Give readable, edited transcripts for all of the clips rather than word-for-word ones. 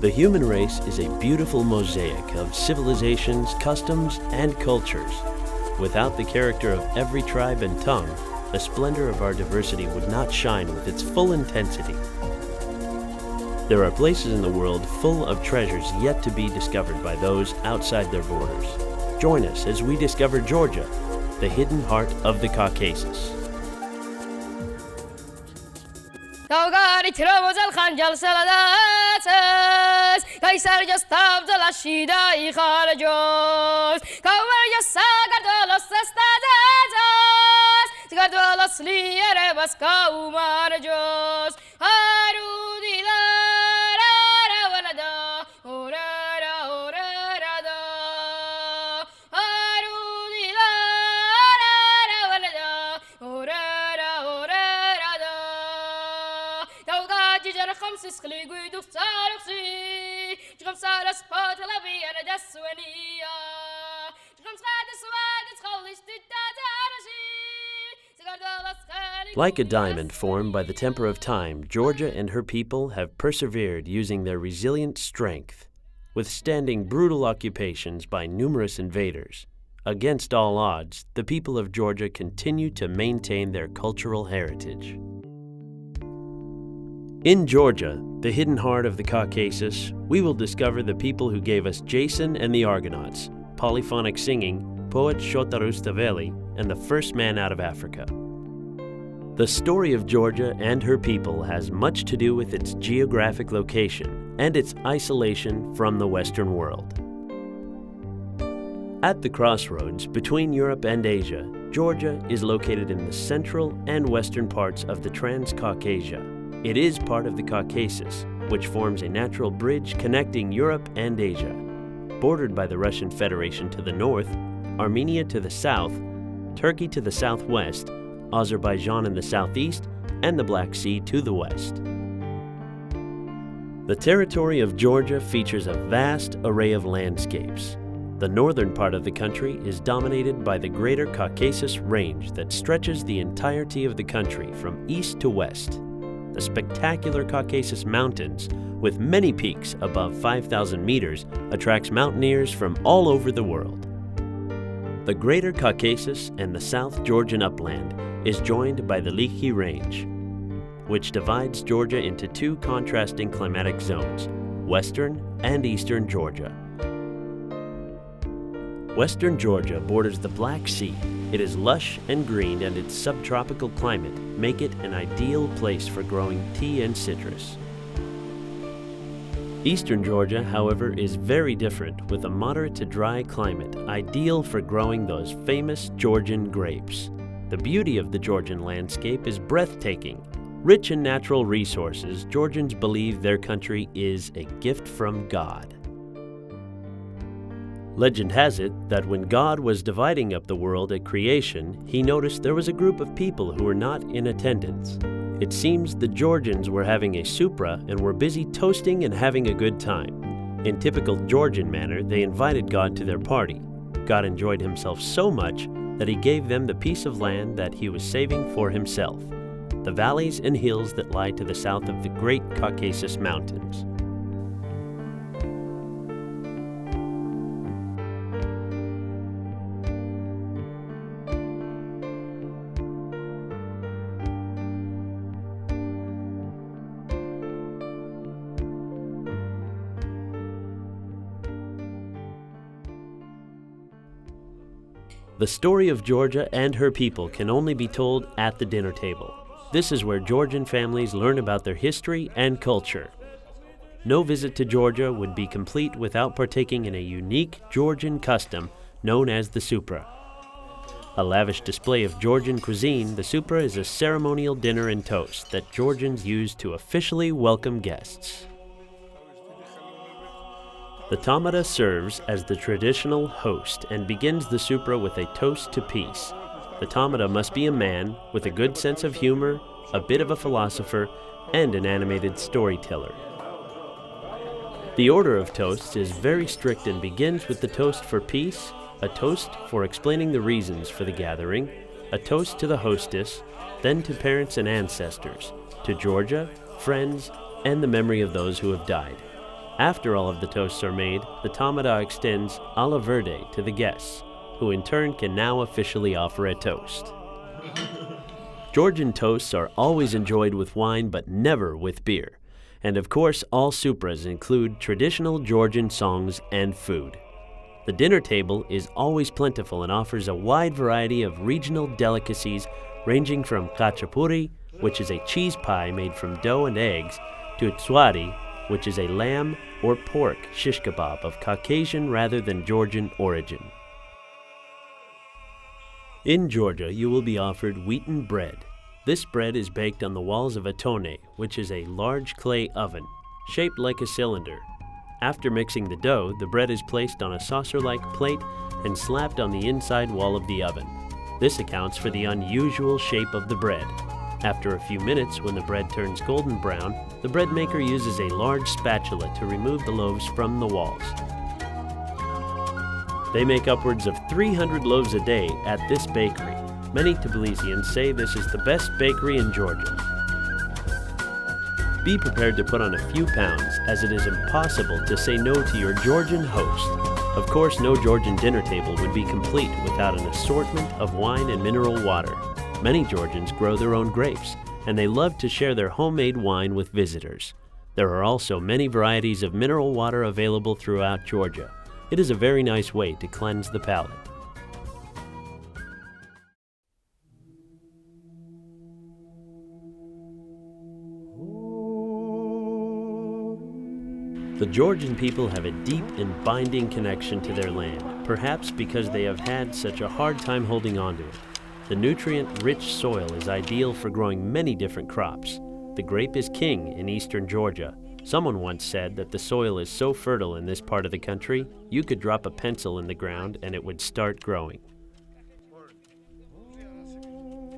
The human race is a beautiful mosaic of civilizations, customs, and cultures. Without the character of every tribe and tongue, the splendor of our diversity would not shine with its full intensity. There are places in the world full of treasures yet to be discovered by those outside their borders. Join us as we discover Georgia, the hidden heart of the Caucasus. Like a diamond formed by the temper of time, Georgia and her people have persevered using their resilient strength, withstanding brutal occupations by numerous invaders. Against all odds, the people of Georgia continue to maintain their cultural heritage. In Georgia, the hidden heart of the Caucasus, we will discover the people who gave us Jason and the Argonauts, polyphonic singing, poet Shota Rustaveli, and the first man out of Africa. The story of Georgia and her people has much to do with its geographic location and its isolation from the Western world. At the crossroads between Europe and Asia, Georgia is located in the central and western parts of the Transcaucasia. It is part of the Caucasus, which forms a natural bridge connecting Europe and Asia, bordered by the Russian Federation to the north, Armenia to the south, Turkey to the southwest, Azerbaijan in the southeast, and the Black Sea to the west. The territory of Georgia features a vast array of landscapes. The northern part of the country is dominated by the Greater Caucasus Range that stretches the entirety of the country from east to west. The spectacular Caucasus Mountains, with many peaks above 5,000 meters, attracts mountaineers from all over the world. The Greater Caucasus and the South Georgian upland is joined by the Likhi Range, which divides Georgia into two contrasting climatic zones, western and eastern Georgia. Western Georgia borders the Black Sea. It is lush and green, and its subtropical climate make it an ideal place for growing tea and citrus. Eastern Georgia, however, is very different, with a moderate to dry climate, ideal for growing those famous Georgian grapes. The beauty of the Georgian landscape is breathtaking. Rich in natural resources, Georgians believe their country is a gift from God. Legend has it that when God was dividing up the world at creation, he noticed there was a group of people who were not in attendance. It seems the Georgians were having a supra and were busy toasting and having a good time. In typical Georgian manner, they invited God to their party. God enjoyed himself so much that he gave them the piece of land that he was saving for himself, the valleys and hills that lie to the south of the Great Caucasus Mountains. The story of Georgia and her people can only be told at the dinner table. This is where Georgian families learn about their history and culture. No visit to Georgia would be complete without partaking in a unique Georgian custom known as the supra. A lavish display of Georgian cuisine, the supra is a ceremonial dinner and toast that Georgians use to officially welcome guests. The tamada serves as the traditional host and begins the supra with a toast to peace. The tamada must be a man with a good sense of humor, a bit of a philosopher, and an animated storyteller. The order of toasts is very strict and begins with the toast for peace, a toast for explaining the reasons for the gathering, a toast to the hostess, then to parents and ancestors, to Georgia, friends, and the memory of those who have died. After all of the toasts are made, the tamada extends alla verde to the guests, who in turn can now officially offer a toast. Georgian toasts are always enjoyed with wine but never with beer. And of course, all supras include traditional Georgian songs and food. The dinner table is always plentiful and offers a wide variety of regional delicacies ranging from khachapuri, which is a cheese pie made from dough and eggs, to tswari, which is a lamb or pork shish kebab of Caucasian rather than Georgian origin. In Georgia, you will be offered wheaten bread. This bread is baked on the walls of a tone, which is a large clay oven, shaped like a cylinder. After mixing the dough, the bread is placed on a saucer-like plate and slapped on the inside wall of the oven. This accounts for the unusual shape of the bread. After a few minutes, when the bread turns golden brown, the bread maker uses a large spatula to remove the loaves from the walls. They make upwards of 300 loaves a day at this bakery. Many Tbilisians say this is the best bakery in Georgia. Be prepared to put on a few pounds, as it is impossible to say no to your Georgian host. Of course, no Georgian dinner table would be complete without an assortment of wine and mineral water. Many Georgians grow their own grapes, and they love to share their homemade wine with visitors. There are also many varieties of mineral water available throughout Georgia. It is a very nice way to cleanse the palate. The Georgian people have a deep and binding connection to their land, perhaps because they have had such a hard time holding on to it. The nutrient-rich soil is ideal for growing many different crops. The grape is king in eastern Georgia. Someone once said that the soil is so fertile in this part of the country, you could drop a pencil in the ground and it would start growing.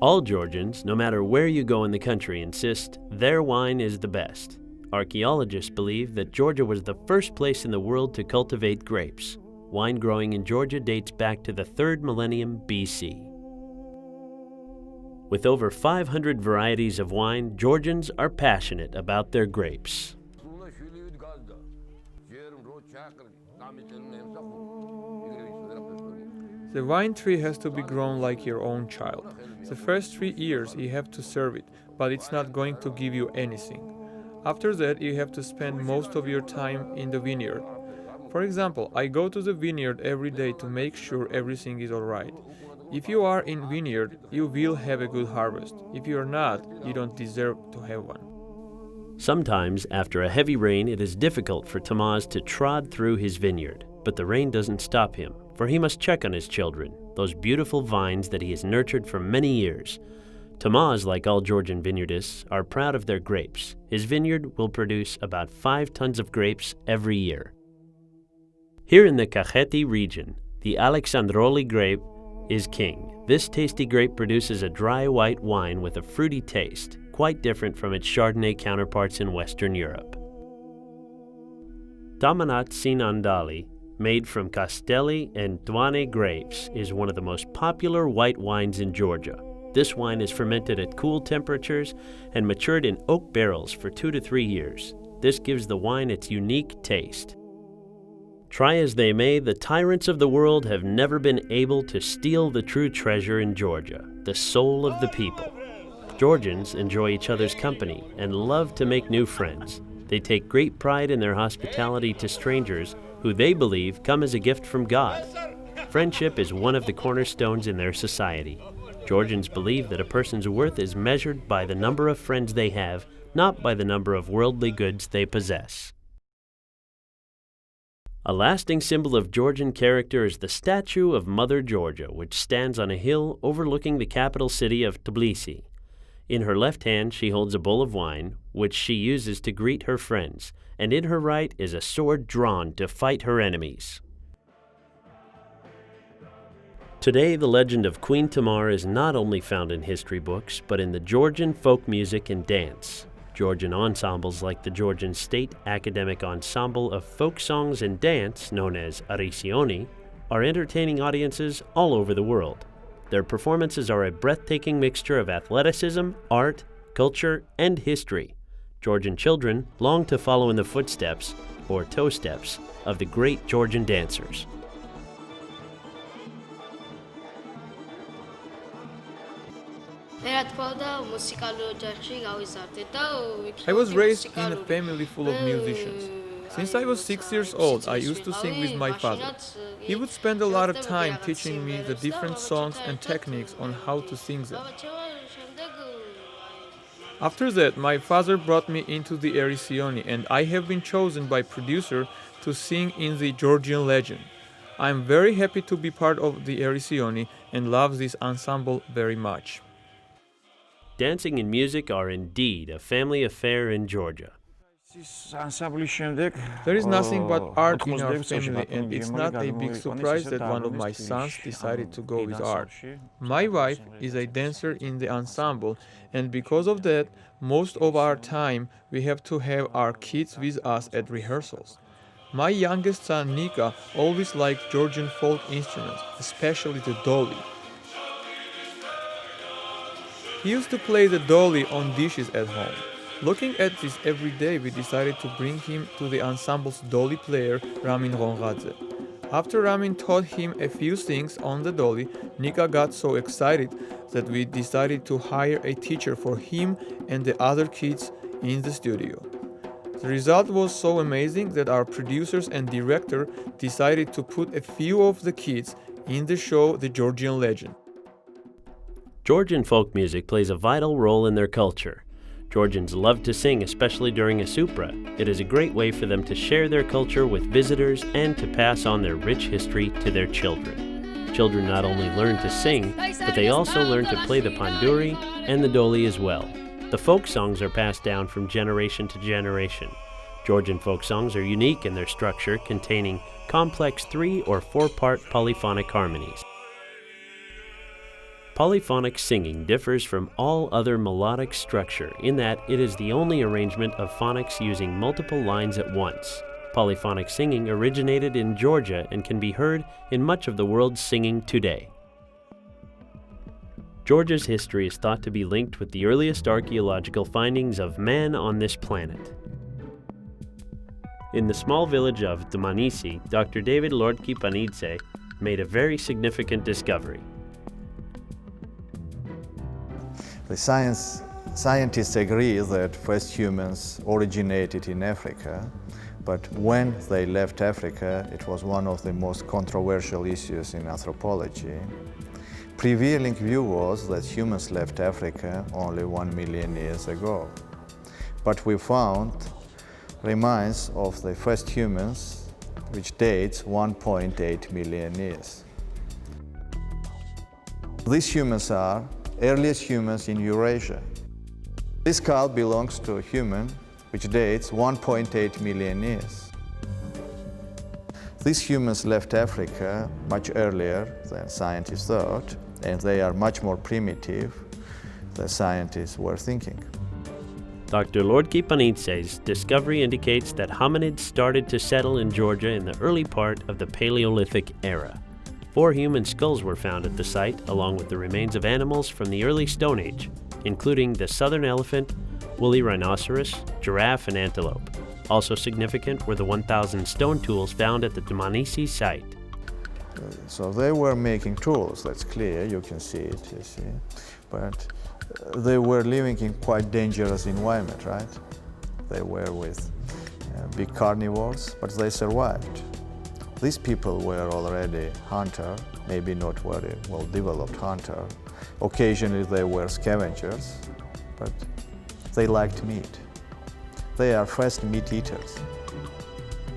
All Georgians, no matter where you go in the country, insist their wine is the best. Archaeologists believe that Georgia was the first place in the world to cultivate grapes. Wine growing in Georgia dates back to the 3rd millennium BC. With over 500 varieties of wine, Georgians are passionate about their grapes. The wine tree has to be grown like your own child. The first 3 years you have to serve it, but it's not going to give you anything. After that, you have to spend most of your time in the vineyard. For example, I go to the vineyard every day to make sure everything is alright. If you are in vineyard, you will have a good harvest. If you are not, you don't deserve to have one. Sometimes, after a heavy rain, it is difficult for Tamaz to trod through his vineyard. But the rain doesn't stop him, for he must check on his children, those beautiful vines that he has nurtured for many years. Tamaz, like all Georgian vineyardists, are proud of their grapes. His vineyard will produce about 5 tons of grapes every year. Here in the Kakheti region, the Alexandroli grape is king. This tasty grape produces a dry white wine with a fruity taste, quite different from its Chardonnay counterparts in Western Europe. Tamanat Sinandali, made from Castelli and Twane grapes, is one of the most popular white wines in Georgia. This wine is fermented at cool temperatures and matured in oak barrels for 2 to 3 years. This gives the wine its unique taste. Try as they may, the tyrants of the world have never been able to steal the true treasure in Georgia, the soul of the people. Georgians enjoy each other's company and love to make new friends. They take great pride in their hospitality to strangers who they believe come as a gift from God. Friendship is one of the cornerstones in their society. Georgians believe that a person's worth is measured by the number of friends they have, not by the number of worldly goods they possess. A lasting symbol of Georgian character is the statue of Mother Georgia, which stands on a hill overlooking the capital city of Tbilisi. In her left hand she holds a bowl of wine, which she uses to greet her friends, and in her right is a sword drawn to fight her enemies. Today, the legend of Queen Tamar is not only found in history books, but in the Georgian folk music and dance. Georgian ensembles like the Georgian State Academic Ensemble of Folk Songs and Dance, known as Arisioni, are entertaining audiences all over the world. Their performances are a breathtaking mixture of athleticism, art, culture, and history. Georgian children long to follow in the footsteps or toe steps, of the great Georgian dancers. I was raised in a family full of musicians. Since I was 6 years old, I used to sing with my father. He would spend a lot of time teaching me the different songs and techniques on how to sing them. After that, my father brought me into the Erisioni, and I have been chosen by producer to sing in the Georgian legend. I am very happy to be part of the Erisioni and love this ensemble very much. Dancing and music are indeed a family affair in Georgia. There is nothing but art in our family, and it's not a big surprise that one of my sons decided to go with art. My wife is a dancer in the ensemble, and because of that, most of our time we have to have our kids with us at rehearsals. My youngest son Nika always liked Georgian folk instruments, especially the doli. He used to play the doli on dishes at home. Looking at this every day, we decided to bring him to the ensemble's doli player, Ramin Rongadze. After Ramin taught him a few things on the doli, Nika got so excited that we decided to hire a teacher for him and the other kids in the studio. The result was so amazing that our producers and director decided to put a few of the kids in the show The Georgian Legend. Georgian folk music plays a vital role in their culture. Georgians love to sing, especially during a supra. It is a great way for them to share their culture with visitors and to pass on their rich history to their children. Children not only learn to sing, but they also learn to play the panduri and the doli as well. The folk songs are passed down from generation to generation. Georgian folk songs are unique in their structure, containing complex 3- or 4-part polyphonic harmonies. Polyphonic singing differs from all other melodic structure in that it is the only arrangement of phonics using multiple lines at once. Polyphonic singing originated in Georgia and can be heard in much of the world's singing today. Georgia's history is thought to be linked with the earliest archaeological findings of man on this planet. In the small village of Tbilisi, Dr. David Lordkipanidze made a very significant discovery. The scientists agree that first humans originated in Africa, but when they left Africa, it was one of the most controversial issues in anthropology. Prevailing view was that humans left Africa only 1 million years ago. But we found remains of the first humans, which dates 1.8 million years. These humans are earliest humans in Eurasia. This skull belongs to a human which dates 1.8 million years. These humans left Africa much earlier than scientists thought, and they are much more primitive than scientists were thinking. Dr. Lordkipanidze's discovery indicates that hominids started to settle in Georgia in the early part of the Paleolithic era. 4 human skulls were found at the site, along with the remains of animals from the early Stone Age, including the southern elephant, woolly rhinoceros, giraffe, and antelope. Also significant were the 1,000 stone tools found at the Tbilisi site. So they were making tools, that's clear, you can see it, you see. But they were living in quite dangerous environment, right? They were with big carnivores, but they survived. These people were already hunter, maybe not very well-developed hunter. Occasionally they were scavengers, but they liked meat. They are first meat eaters.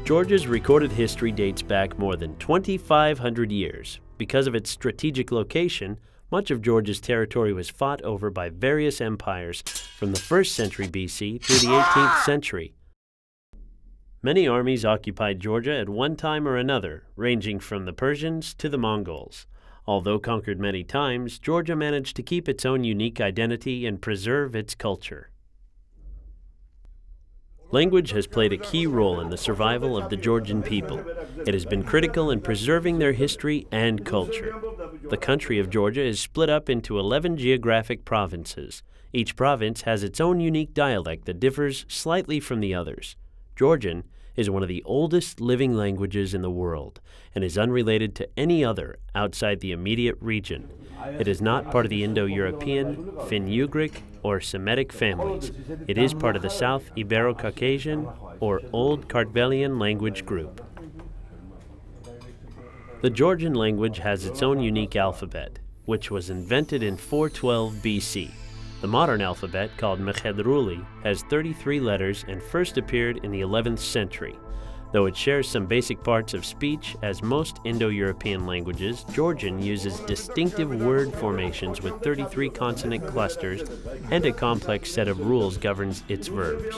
Georgia's recorded history dates back more than 2,500 years. Because of its strategic location, much of Georgia's territory was fought over by various empires from the 1st century BC through the 18th century. Many armies occupied Georgia at one time or another, ranging from the Persians to the Mongols. Although conquered many times, Georgia managed to keep its own unique identity and preserve its culture. Language has played a key role in the survival of the Georgian people. It has been critical in preserving their history and culture. The country of Georgia is split up into 11 geographic provinces. Each province has its own unique dialect that differs slightly from the others. Georgian is one of the oldest living languages in the world and is unrelated to any other outside the immediate region. It is not part of the Indo-European, Finno-Ugric, or Semitic families. It is part of the South Ibero-Caucasian or Old Kartvelian language group. The Georgian language has its own unique alphabet, which was invented in 412 BC. The modern alphabet, called Mechedruli, has 33 letters and first appeared in the 11th century. Though it shares some basic parts of speech, as most Indo-European languages, Georgian uses distinctive word formations with 33 consonant clusters, and a complex set of rules governs its verbs.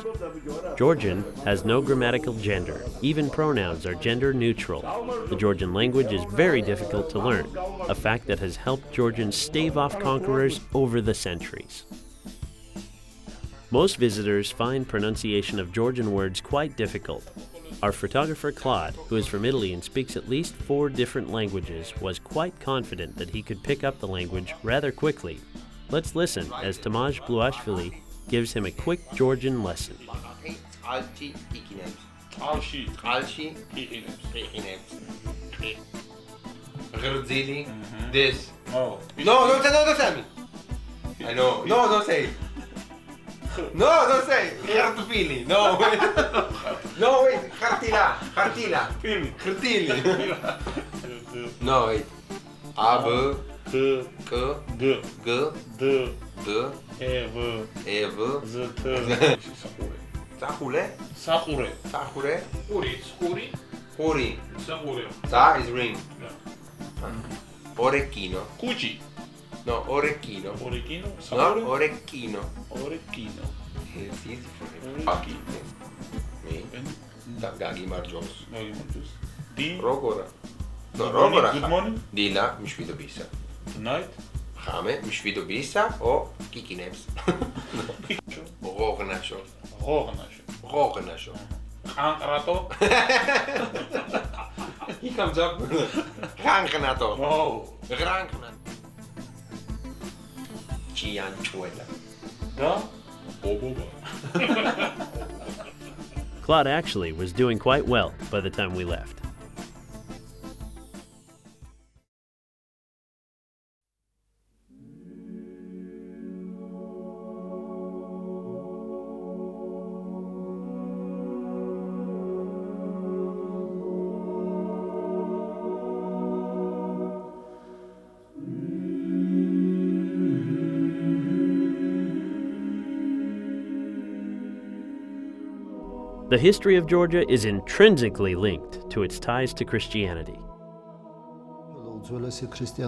Georgian has no grammatical gender. Even pronouns are gender neutral. The Georgian language is very difficult to learn, a fact that has helped Georgians stave off conquerors over the centuries. Most visitors find pronunciation of Georgian words quite difficult. Our photographer Claude, who is from Italy and speaks at least 4 different languages, was quite confident that he could pick up the language rather quickly. Let's listen as Tamaj Bluashvili gives him a quick Georgian lesson. This. Oh. No, don't tell me. I know. No, don't say it. No, don't say it. Khartfili. No, wait. No, wait. Khartila. Khartili. No, wait. A, B, K, G, D, E, V, Z, T. Sahule. Huri. Ta is ring. Orecchino. Cuci. No, orecchino. Orecchino. No, orecchino. Orecchino. It's easy for him. Me. Gagi Marjos. D. Rogora. No, Good morning. Rogora. Good morning. Dila, Mishvido Bisa. Night. Hame, Mishvido Bisa o Kikineps. Rognacho. Ankrato. He comes up. Grankanato. Oh. Grankanato. Cianchuela. Da. Boboba. Claude actually was doing quite well by the time we left. The history of Georgia is intrinsically linked to its ties to Christianity.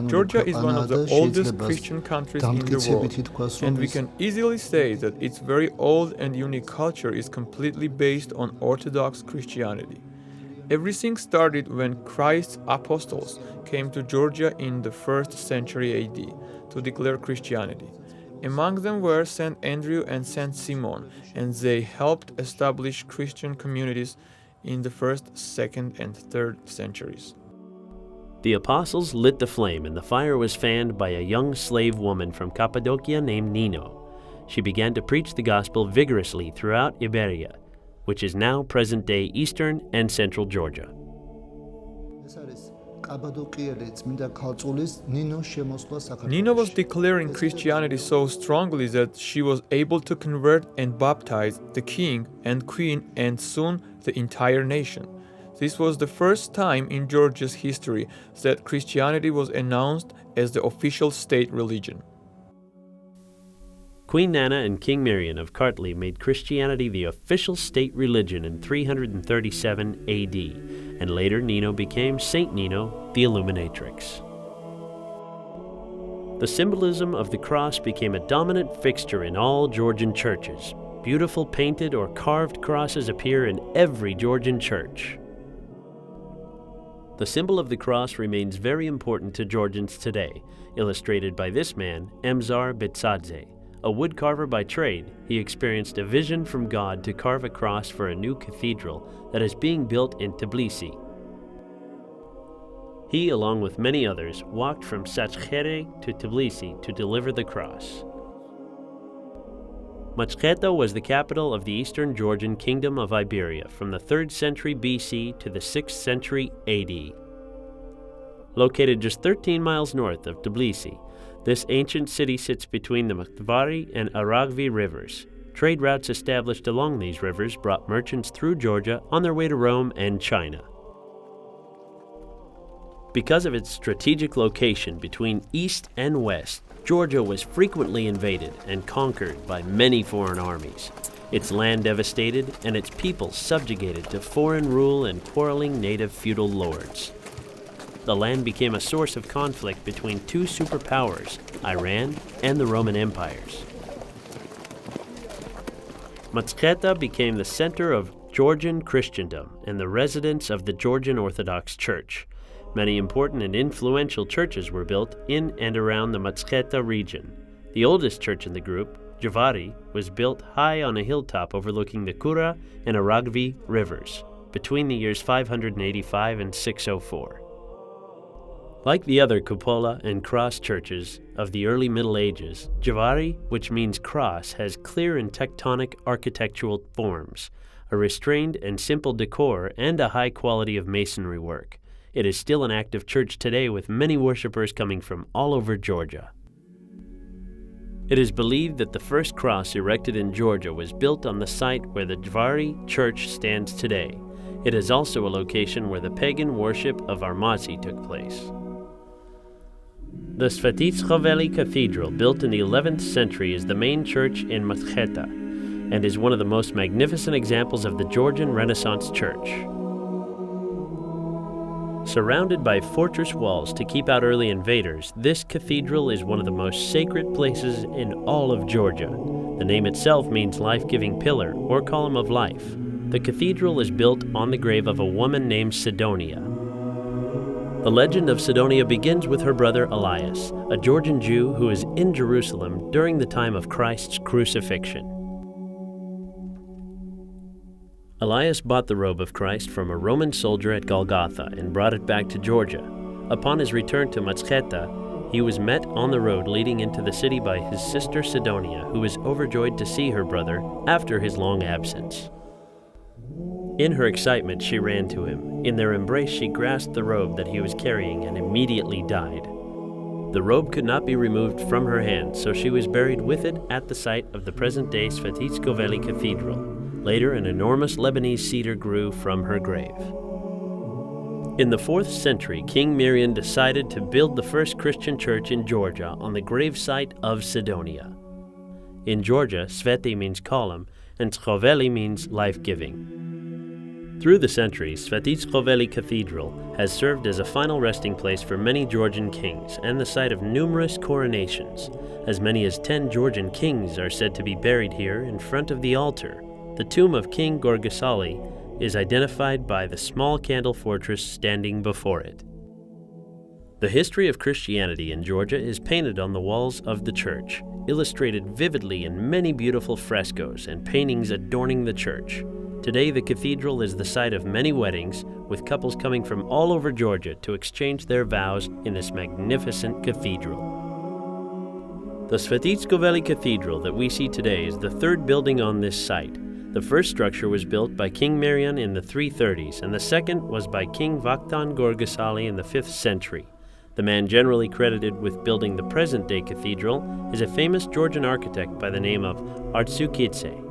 Georgia is one of the oldest Christian countries in the world, and we can easily say that its very old and unique culture is completely based on Orthodox Christianity. Everything started when Christ's apostles came to Georgia in the 1st century AD to declare Christianity. Among them were St. Andrew and St. Simon, and they helped establish Christian communities in the 1st, 2nd, and 3rd centuries. The apostles lit the flame, and the fire was fanned by a young slave woman from Cappadocia named Nino. She began to preach the gospel vigorously throughout Iberia, which is now present-day eastern and central Georgia. Nino was declaring Christianity so strongly that she was able to convert and baptize the king and queen and soon the entire nation. This was the first time in Georgia's history that Christianity was announced as the official state religion. Queen Nana and King Miriam of Kartli made Christianity the official state religion in 337 AD, and later Nino became Saint Nino, the Illuminatrix. The symbolism of the cross became a dominant fixture in all Georgian churches. Beautiful painted or carved crosses appear in every Georgian church. The symbol of the cross remains very important to Georgians today, illustrated by this man, Emzar Bitsadze. A woodcarver by trade, he experienced a vision from God to carve a cross for a new cathedral that is being built in Tbilisi. He, along with many others, walked from Sachkhere to Tbilisi to deliver the cross. Mtskheta was the capital of the Eastern Georgian Kingdom of Iberia from the 3rd century BC to the 6th century AD. Located just 13 miles north of Tbilisi, this ancient city sits between the Monastery and Aragvi rivers. Trade routes established along these rivers brought merchants through Georgia on their way to Rome and China. Because of its strategic location between east and west, Georgia was frequently invaded and conquered by many foreign armies, its land devastated and its people subjugated to foreign rule and quarreling native feudal lords. The land became a source of conflict between two superpowers, Iran and the Roman empires. Mtskheta became the center of Georgian Christendom and the residence of the Georgian Orthodox Church. Many important and influential churches were built in and around the Mtskheta region. The oldest church in the group, Javari, was built high on a hilltop overlooking the Kura and Aragvi rivers between the years 585 and 604. Like the other cupola and cross churches of the early Middle Ages, Javari, which means cross, has clear and tectonic architectural forms, a restrained and simple decor, and a high quality of masonry work. It is still an active church today with many worshippers coming from all over Georgia. It is believed that the first cross erected in Georgia was built on the site where the Javari church stands today. It is also a location where the pagan worship of Armazi took place. The Svetitskhoveli Cathedral, built in the 11th century, is the main church in Mtskheta and is one of the most magnificent examples of the Georgian Renaissance church. Surrounded by fortress walls to keep out early invaders, this cathedral is one of the most sacred places in all of Georgia. The name itself means life-giving pillar or column of life. The cathedral is built on the grave of a woman named Sidonia. The legend of Sidonia begins with her brother Elias, a Georgian Jew who is in Jerusalem during the time of Christ's crucifixion. Elias bought the robe of Christ from a Roman soldier at Golgotha and brought it back to Georgia. Upon his return to Mtskheta, he was met on the road leading into the city by his sister Sidonia, who was overjoyed to see her brother after his long absence. In her excitement, she ran to him. In their embrace, she grasped the robe that he was carrying and immediately died. The robe could not be removed from her hand, so she was buried with it at the site of the present-day Svetitskhoveli Cathedral. Later, an enormous Lebanese cedar grew from her grave. In the 4th century, King Mirian decided to build the first Christian church in Georgia on the gravesite of Sidonia. In Georgia, Sveti means column, and Skhoveli means life-giving. Through the centuries, Svetitskhoveli Cathedral has served as a final resting place for many Georgian kings and the site of numerous coronations. As many as 10 Georgian kings are said to be buried here in front of the altar. The tomb of King Gorgasali is identified by the small candle fortress standing before it. The history of Christianity in Georgia is painted on the walls of the church, illustrated vividly in many beautiful frescoes and paintings adorning the church. Today, the cathedral is the site of many weddings, with couples coming from all over Georgia to exchange their vows in this magnificent cathedral. The Svetitskhoveli Cathedral that we see today is the 3rd building on this site. The first structure was built by King Mirian in the 330s, and the second was by King Vakhtang Gorgasali in the 5th century. The man generally credited with building the present-day cathedral is a famous Georgian architect by the name of Artsukidze.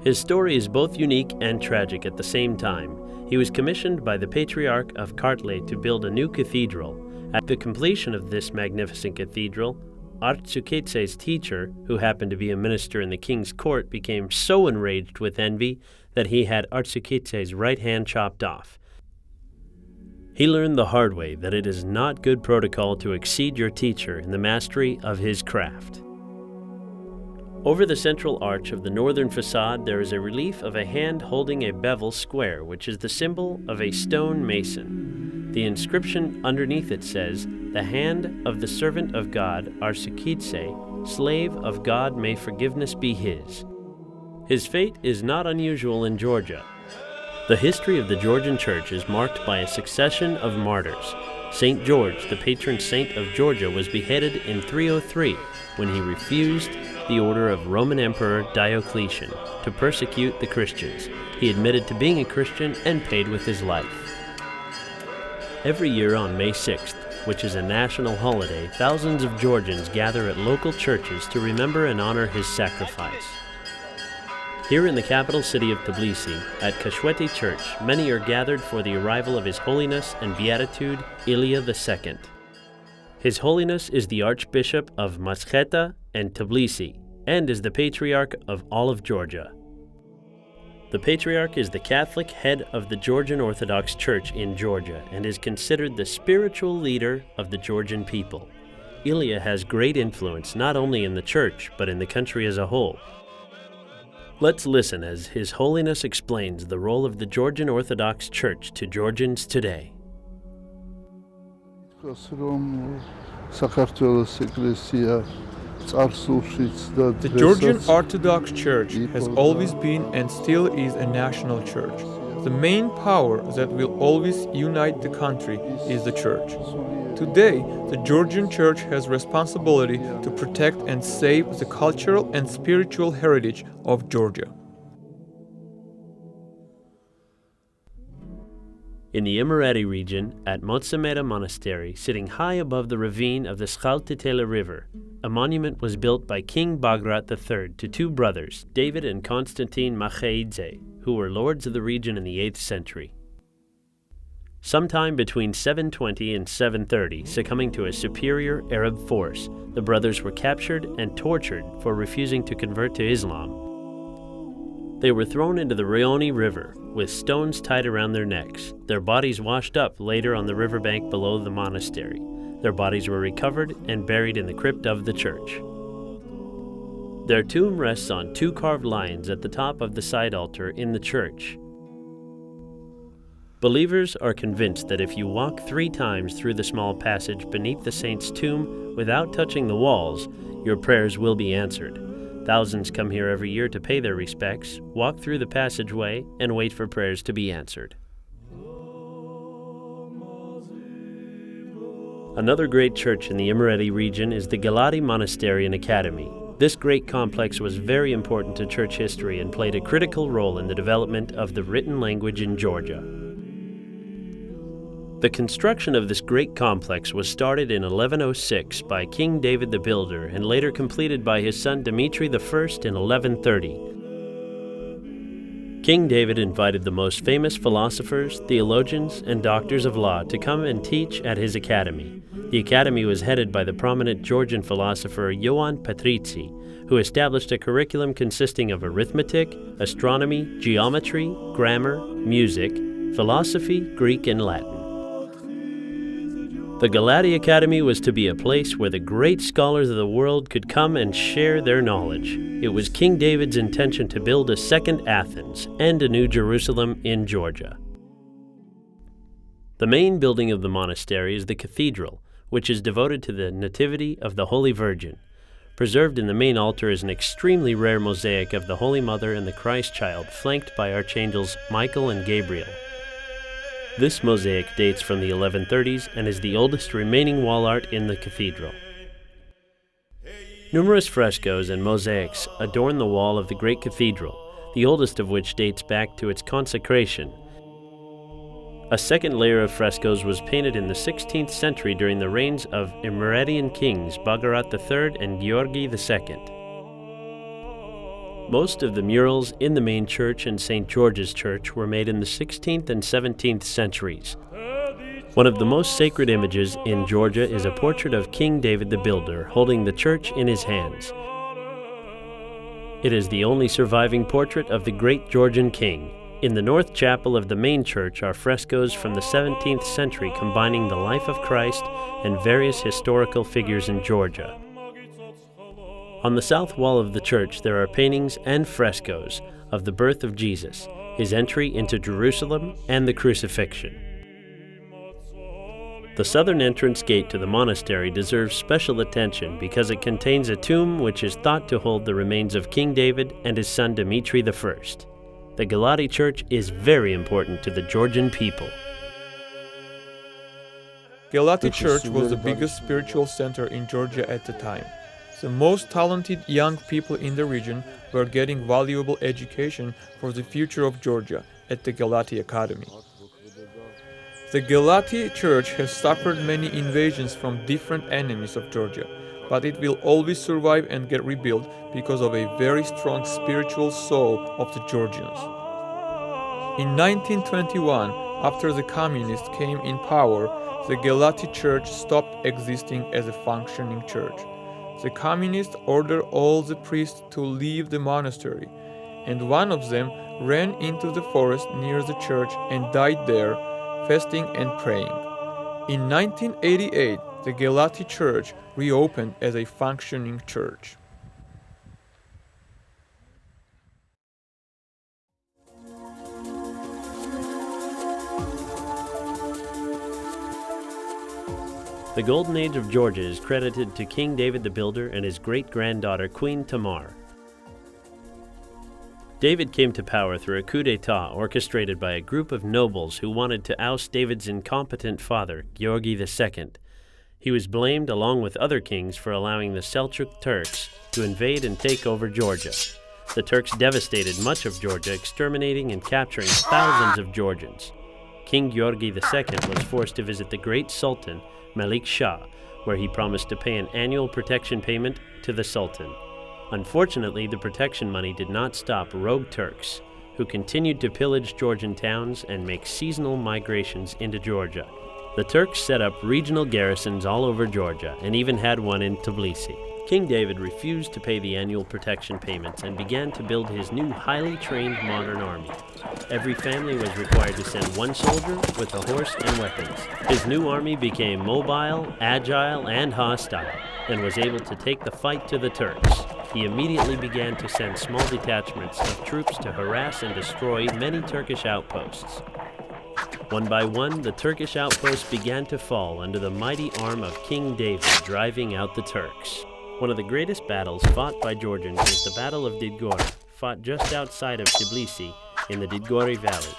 His story is both unique and tragic at the same time. He was commissioned by the Patriarch of Kartle to build a new cathedral. At the completion of this magnificent cathedral, Artsukidze's teacher, who happened to be a minister in the king's court, became so enraged with envy that he had Artsukidze's right hand chopped off. He learned the hard way that it is not good protocol to exceed your teacher in the mastery of his craft. Over the central arch of the northern facade, there is a relief of a hand holding a bevel square, which is the symbol of a stone mason. The inscription underneath it says, "The hand of the servant of God, Artsukidze, slave of God, may forgiveness be his." His fate is not unusual in Georgia. The history of the Georgian church is marked by a succession of martyrs. St. George, the patron saint of Georgia, was beheaded in 303 when he refused the order of Roman Emperor Diocletian to persecute the Christians. He admitted to being a Christian and paid with his life. Every year on May 6th, which is a national holiday, thousands of Georgians gather at local churches to remember and honor his sacrifice. Here in the capital city of Tbilisi, at Kashweti Church, many are gathered for the arrival of His Holiness and Beatitude Ilya II. His Holiness is the Archbishop of Mascheta and Tbilisi, and is the Patriarch of all of Georgia. The Patriarch is the Catholic head of the Georgian Orthodox Church in Georgia and is considered the spiritual leader of the Georgian people. Ilya has great influence not only in the church, but in the country as a whole. Let's listen as His Holiness explains the role of the Georgian Orthodox Church to Georgians today. The Georgian Orthodox Church has always been and still is a national church. The main power that will always unite the country is the church. Today, the Georgian Church has responsibility to protect and save the cultural and spiritual heritage of Georgia. In the Imereti region, at Montsemeta Monastery, sitting high above the ravine of the Shaltitele River, a monument was built by King Bagrat III to two brothers, David and Constantine Makhaidze, who were lords of the region in the 8th century. Sometime between 720 and 730, succumbing to a superior Arab force, the brothers were captured and tortured for refusing to convert to Islam. They were thrown into the Rioni River, with stones tied around their necks, their bodies washed up later on the riverbank below the monastery. Their bodies were recovered and buried in the crypt of the church. Their tomb rests on two carved lions at the top of the side altar in the church. Believers are convinced that if you walk 3 times through the small passage beneath the saint's tomb without touching the walls, your prayers will be answered. Thousands come here every year to pay their respects, walk through the passageway, and wait for prayers to be answered. Another great church in the Imereti region is the Galati Monastery and Academy. This great complex was very important to church history and played a critical role in the development of the written language in Georgia. The construction of this great complex was started in 1106 by King David the Builder and later completed by his son Dmitri I in 1130. King David invited the most famous philosophers, theologians, and doctors of law to come and teach at his academy. The academy was headed by the prominent Georgian philosopher Ioan Patrizi, who established a curriculum consisting of arithmetic, astronomy, geometry, grammar, music, philosophy, Greek, and Latin. The Galati Academy was to be a place where the great scholars of the world could come and share their knowledge. It was King David's intention to build a second Athens and a new Jerusalem in Georgia. The main building of the monastery is the cathedral, which is devoted to the Nativity of the Holy Virgin. Preserved in the main altar is an extremely rare mosaic of the Holy Mother and the Christ Child, flanked by archangels Michael and Gabriel. This mosaic dates from the 1130s and is the oldest remaining wall art in the cathedral. Numerous frescoes and mosaics adorn the wall of the great cathedral, the oldest of which dates back to its consecration. A second layer of frescoes was painted in the 16th century during the reigns of Imeretian kings Bagrat III and Georgi II. Most of the murals in the main church and St. George's Church were made in the 16th and 17th centuries. One of the most sacred images in Georgia is a portrait of King David the Builder holding the church in his hands. It is the only surviving portrait of the great Georgian king. In the north chapel of the main church are frescoes from the 17th century combining the life of Christ and various historical figures in Georgia. On the south wall of the church there are paintings and frescoes of the birth of Jesus, his entry into Jerusalem, and the crucifixion. The southern entrance gate to the monastery deserves special attention because it contains a tomb which is thought to hold the remains of King David and his son Dmitri I. The Galati Church is very important to the Georgian people. Galati Church was the biggest spiritual center in Georgia at the time. The most talented young people in the region were getting valuable education for the future of Georgia at the Galati Academy. The Galati Church has suffered many invasions from different enemies of Georgia, but it will always survive and get rebuilt because of a very strong spiritual soul of the Georgians. In 1921, after the communists came in power, the Galati Church stopped existing as a functioning church. The communists ordered all the priests to leave the monastery, and one of them ran into the forest near the church and died there, fasting and praying. In 1988, the Galati Church reopened as a functioning church. The Golden Age of Georgia is credited to King David the Builder and his great-granddaughter Queen Tamar. David came to power through a coup d'etat orchestrated by a group of nobles who wanted to oust David's incompetent father, Georgi II. He was blamed along with other kings for allowing the Seljuk Turks to invade and take over Georgia. The Turks devastated much of Georgia, exterminating and capturing thousands of Georgians. King Georgi II was forced to visit the great Sultan, Malik Shah, where he promised to pay an annual protection payment to the Sultan. Unfortunately, the protection money did not stop rogue Turks, who continued to pillage Georgian towns and make seasonal migrations into Georgia. The Turks set up regional garrisons all over Georgia and even had one in Tbilisi. King David refused to pay the annual protection payments and began to build his new highly trained modern army. Every family was required to send one soldier with a horse and weapons. His new army became mobile, agile, and hostile, and was able to take the fight to the Turks. He immediately began to send small detachments of troops to harass and destroy many Turkish outposts. One by one, the Turkish outposts began to fall under the mighty arm of King David, driving out the Turks. One of the greatest battles fought by Georgians was the Battle of Didgori, fought just outside of Tbilisi in the Didgori Valley.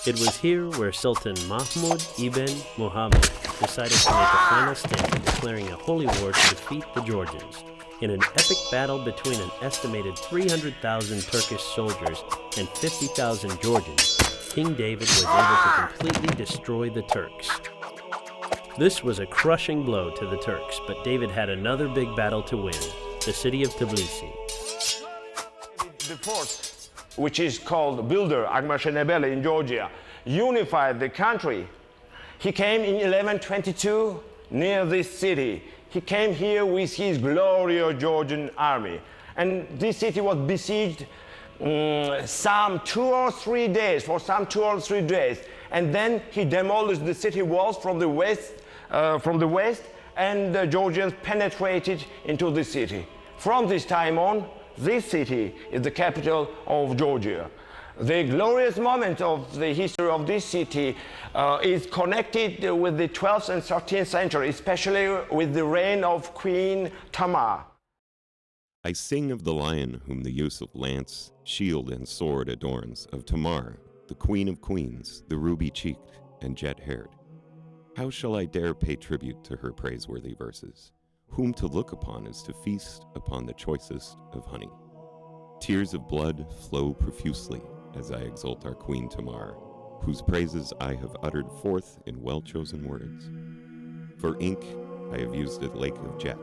It was here where Sultan Mahmud ibn Muhammad decided to make a final stand, declaring a holy war to defeat the Georgians. In an epic battle between an estimated 300,000 Turkish soldiers and 50,000 Georgians, King David was able to completely destroy the Turks. This was a crushing blow to the Turks, but David had another big battle to win, the city of Tbilisi. The fort, which is called Builder Agmashenebele in Georgia, unified the country. He came in 1122 near this city. He came here with his glorious Georgian army. And this city was besieged for some 2 or 3 days. And then he demolished the city walls from the west, and the Georgians penetrated into the city. From this time on, this city is the capital of Georgia. The glorious moment of the history of this city is connected with the 12th and 13th century, especially with the reign of Queen Tamar. I sing of the lion whom the use of lance, shield, and sword adorns, of Tamar, the queen of queens, the ruby-cheeked and jet-haired. How shall I dare pay tribute to her praiseworthy verses? Whom to look upon is to feast upon the choicest of honey. Tears of blood flow profusely as I exalt our Queen Tamar, whose praises I have uttered forth in well-chosen words. For ink I have used a lake of jet,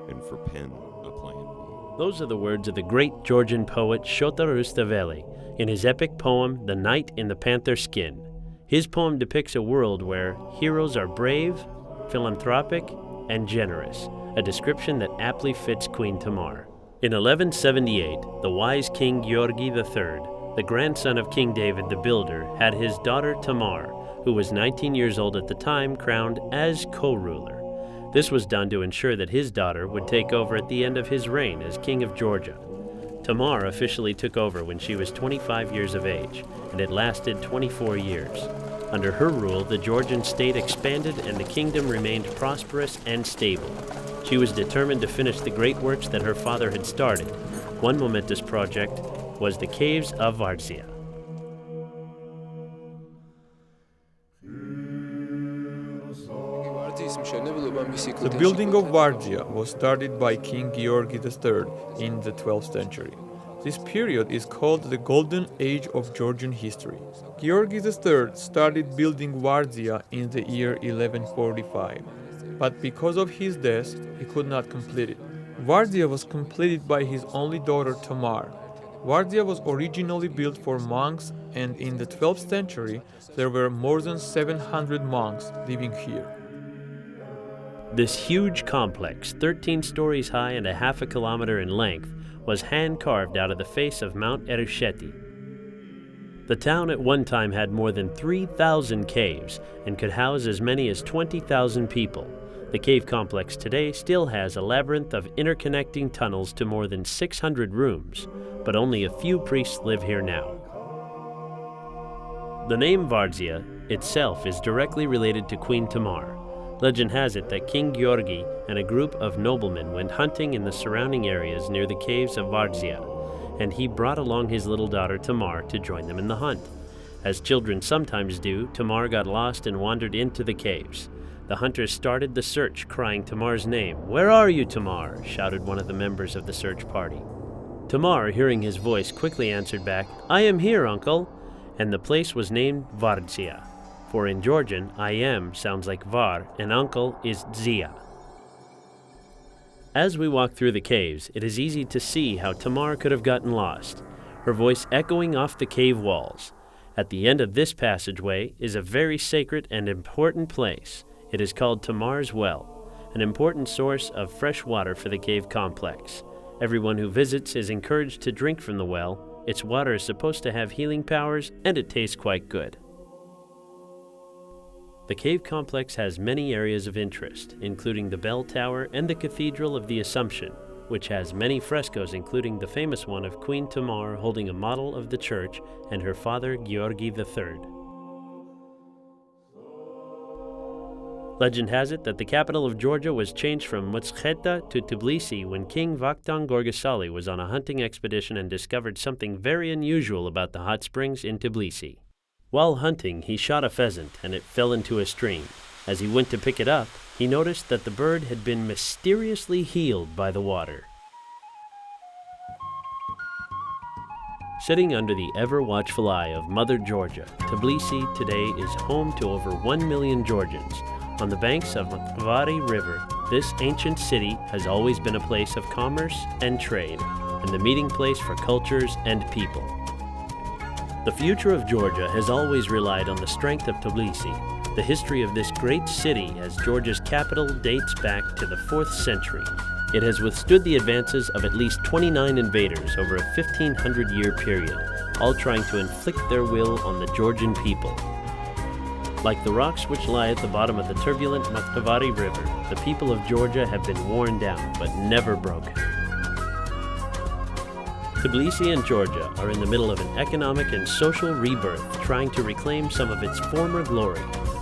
and for pen a pliant reed. Those are the words of the great Georgian poet Shota Rustaveli in his epic poem, The Knight in the Panther Skin. His poem depicts a world where heroes are brave, philanthropic, and generous, a description that aptly fits Queen Tamar. In 1178, the wise King Georgi III, the grandson of King David the Builder, had his daughter Tamar, who was 19 years old at the time, crowned as co-ruler. This was done to ensure that his daughter would take over at the end of his reign as King of Georgia. Tamar officially took over when she was 25 years of age, and it lasted 24 years. Under her rule, the Georgian state expanded and the kingdom remained prosperous and stable. She was determined to finish the great works that her father had started. One momentous project was the caves of Varzia. ვარძიის მშენებლობა მისი The building of Varzia was started by King Georgi III in the 12th century. This period is called the Golden Age of Georgian history. Georgi III started building Varzia in the year 1145, but because of his death, he could not complete it. Varzia was completed by his only daughter Tamar. Varzia was originally built for monks, and in the 12th century, there were more than 700 monks living here. This huge complex, 13 stories high and a half a kilometer in length, was hand-carved out of the face of Mount Erusheti. The town at one time had more than 3,000 caves and could house as many as 20,000 people. The cave complex today still has a labyrinth of interconnecting tunnels to more than 600 rooms, but only a few priests live here now. The name Varzia itself is directly related to Queen Tamar. Legend has it that King Georgi and a group of noblemen went hunting in the surrounding areas near the caves of Varzia, and he brought along his little daughter Tamar to join them in the hunt. As children sometimes do, Tamar got lost and wandered into the caves. The hunters started the search, crying Tamar's name. "Where are you, Tamar?" shouted one of the members of the search party. Tamar, hearing his voice, quickly answered back, "I am here, uncle," and the place was named Varzia. For in Georgian, I am sounds like var, and uncle is zia. As we walk through the caves, it is easy to see how Tamar could have gotten lost, her voice echoing off the cave walls. At the end of this passageway is a very sacred and important place. It is called Tamar's Well, an important source of fresh water for the cave complex. Everyone who visits is encouraged to drink from the well. Its water is supposed to have healing powers, and it tastes quite good. The cave complex has many areas of interest, including the bell tower and the Cathedral of the Assumption, which has many frescoes, including the famous one of Queen Tamar holding a model of the church and her father Georgi III. Legend has it that the capital of Georgia was changed from Mutsketa to Tbilisi when King Vakhtang Gorgasali was on a hunting expedition and discovered something very unusual about the hot springs in Tbilisi. While hunting, he shot a pheasant and it fell into a stream. As he went to pick it up, he noticed that the bird had been mysteriously healed by the water. Sitting under the ever-watchful eye of Mother Georgia, Tbilisi today is home to over 1 million Georgians. On the banks of the Makvari River, this ancient city has always been a place of commerce and trade, and the meeting place for cultures and people. The future of Georgia has always relied on the strength of Tbilisi. The history of this great city as Georgia's capital dates back to the 4th century. It has withstood the advances of at least 29 invaders over a 1,500-year period, all trying to inflict their will on the Georgian people. Like the rocks which lie at the bottom of the turbulent Makvari River, the people of Georgia have been worn down but never broken. Tbilisi and Georgia are in the middle of an economic and social rebirth, trying to reclaim some of its former glory,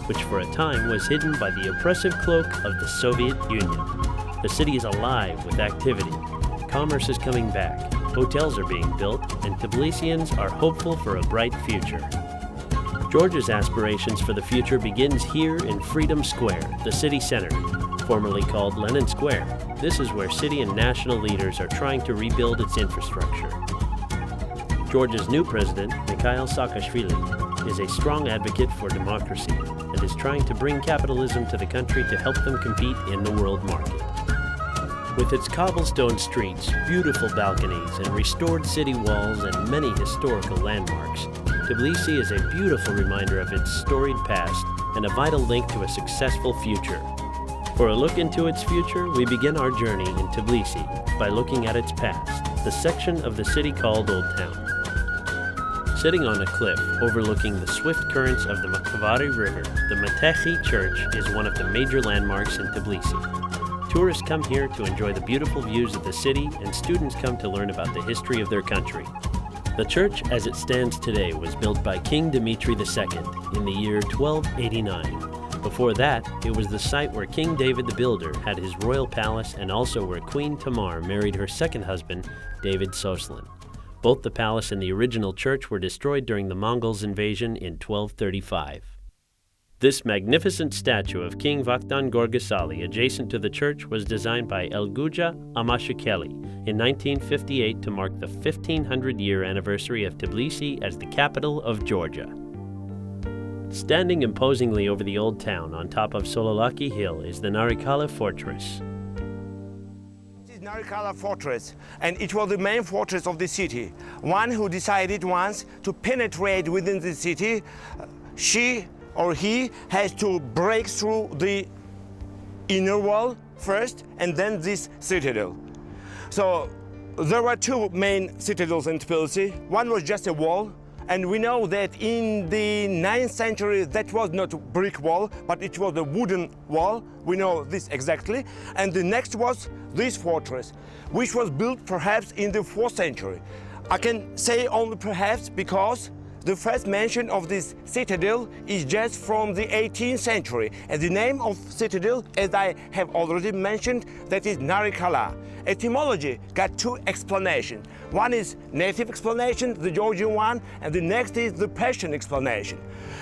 which for a time was hidden by the oppressive cloak of the Soviet Union. The city is alive with activity. Commerce is coming back, hotels are being built, and Tbilisians are hopeful for a bright future. Georgia's aspirations for the future begins here in Freedom Square, the city center, formerly called Lenin Square. This is where city and national leaders are trying to rebuild its infrastructure. Georgia's new president, Mikhail Saakashvili, is a strong advocate for democracy and is trying to bring capitalism to the country to help them compete in the world market. With its cobblestone streets, beautiful balconies, and restored city walls and many historical landmarks, Tbilisi is a beautiful reminder of its storied past and a vital link to a successful future. For a look into its future, we begin our journey in Tbilisi by looking at its past, the section of the city called Old Town. Sitting on a cliff overlooking the swift currents of the Makvari River, the Metechi Church is one of the major landmarks in Tbilisi. Tourists come here to enjoy the beautiful views of the city, and students come to learn about the history of their country. The church as it stands today was built by King Dmitry II in the year 1289. Before that, it was the site where King David the Builder had his royal palace and also where Queen Tamar married her second husband, David Soslan. Both the palace and the original church were destroyed during the Mongols' invasion in 1235. This magnificent statue of King Vakhtang Gorgasali adjacent to the church was designed by Elguja Amashikeli in 1958 to mark the 1500-year anniversary of Tbilisi as the capital of Georgia. Standing imposingly over the old town on top of Sololaki Hill is the Narikala Fortress. This is Narikala Fortress, and it was the main fortress of the city. One who decided once to penetrate within the city, she or he has to break through the inner wall first and then this citadel. So there were two main citadels in Tbilisi. One was just a wall, and we know that in the 9th century that was not a brick wall, but it was a wooden wall. We know this exactly. And the next was this fortress, which was built perhaps in the 4th century. I can say only perhaps because the first mention of this citadel is just from the 18th century, and the name of citadel, as I have already mentioned, that is Narikala. Etymology got two explanations. One is native explanation, the Georgian one, and the next is the Persian explanation.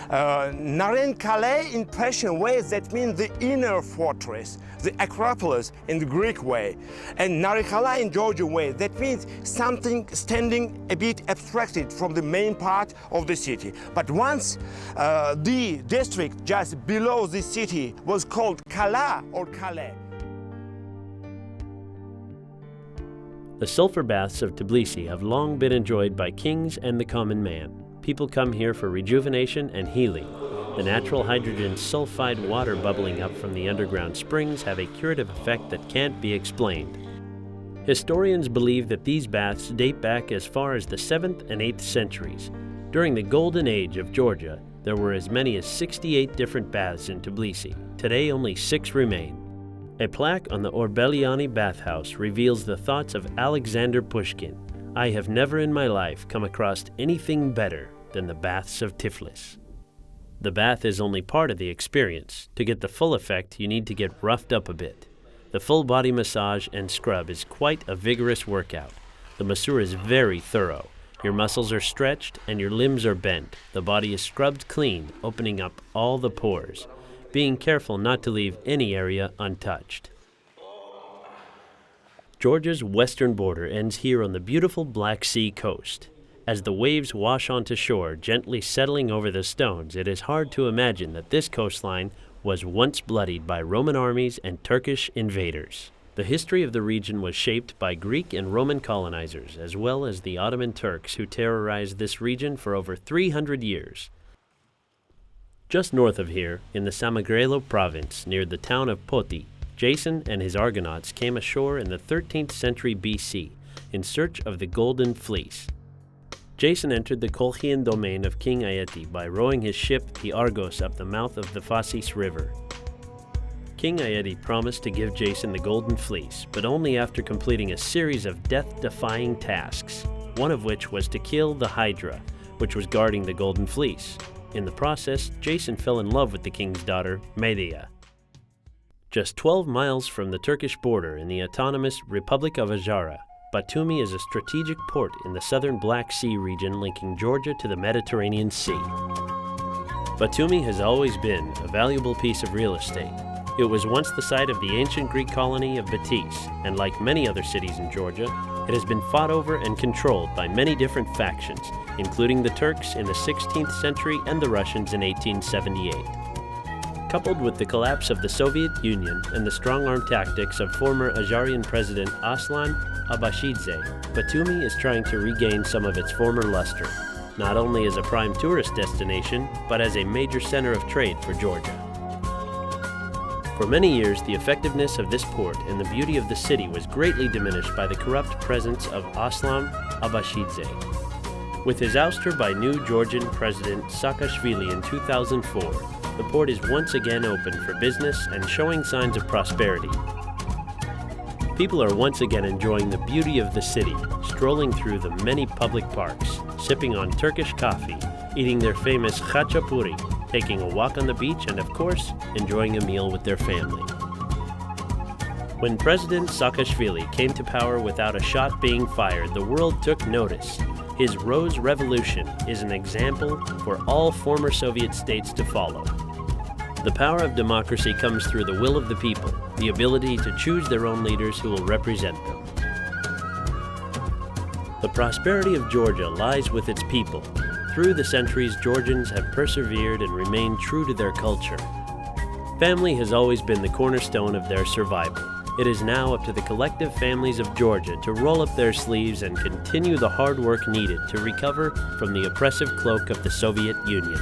Narinkale in Persian way, that means the inner fortress, the Acropolis in the Greek way. And Narikala in Georgian way, that means something standing a bit abstracted from the main part of the city. But once the district just below the city was called Kala or Kale. The sulfur baths of Tbilisi have long been enjoyed by kings and the common man. People come here for rejuvenation and healing. The natural hydrogen sulfide water bubbling up from the underground springs have a curative effect that can't be explained. Historians believe that these baths date back as far as the 7th and 8th centuries. During the golden age of Georgia, there were as many as 68 different baths in Tbilisi. Today, only 6 remain. A plaque on the Orbeliani bathhouse reveals the thoughts of Alexander Pushkin. I have never in my life come across anything better than the baths of Tiflis. The bath is only part of the experience. To get the full effect, you need to get roughed up a bit. The full body massage and scrub is quite a vigorous workout. The masseur is very thorough. Your muscles are stretched and your limbs are bent. The body is scrubbed clean, opening up all the pores, being careful not to leave any area untouched. Georgia's western border ends here on the beautiful Black Sea coast. As the waves wash onto shore, gently settling over the stones, it is hard to imagine that this coastline was once bloodied by Roman armies and Turkish invaders. The history of the region was shaped by Greek and Roman colonizers, as well as the Ottoman Turks who terrorized this region for over 300 years. Just north of here, in the Samegrelo province, near the town of Poti, Jason and his Argonauts came ashore in the 13th century BC in search of the Golden Fleece. Jason entered the Colchian domain of King Aeti by rowing his ship, the Argos, up the mouth of the Phasis River. King Aeti promised to give Jason the Golden Fleece, but only after completing a series of death-defying tasks, one of which was to kill the Hydra, which was guarding the Golden Fleece. In the process, Jason fell in love with the king's daughter, Medea. Just 12 miles from the Turkish border in the autonomous Republic of Azara, Batumi is a strategic port in the southern Black Sea region linking Georgia to the Mediterranean Sea. Batumi has always been a valuable piece of real estate. It was once the site of the ancient Greek colony of Batis, and like many other cities in Georgia, it has been fought over and controlled by many different factions, including the Turks in the 16th century and the Russians in 1878. Coupled with the collapse of the Soviet Union and the strong-arm tactics of former Azarian President Aslan Abashidze, Batumi is trying to regain some of its former luster, not only as a prime tourist destination, but as a major center of trade for Georgia. For many years, the effectiveness of this port and the beauty of the city was greatly diminished by the corrupt presence of Aslan Abashidze. With his ouster by new Georgian President Saakashvili in 2004, the port is once again open for business and showing signs of prosperity. People are once again enjoying the beauty of the city, strolling through the many public parks, sipping on Turkish coffee, eating their famous khachapuri, taking a walk on the beach, and of course, enjoying a meal with their family. When President Saakashvili came to power without a shot being fired, the world took notice. His Rose Revolution is an example for all former Soviet states to follow. The power of democracy comes through the will of the people, the ability to choose their own leaders who will represent them. The prosperity of Georgia lies with its people. Through the centuries, Georgians have persevered and remained true to their culture. Family has always been the cornerstone of their survival. It is now up to the collective families of Georgia to roll up their sleeves and continue the hard work needed to recover from the oppressive cloak of the Soviet Union.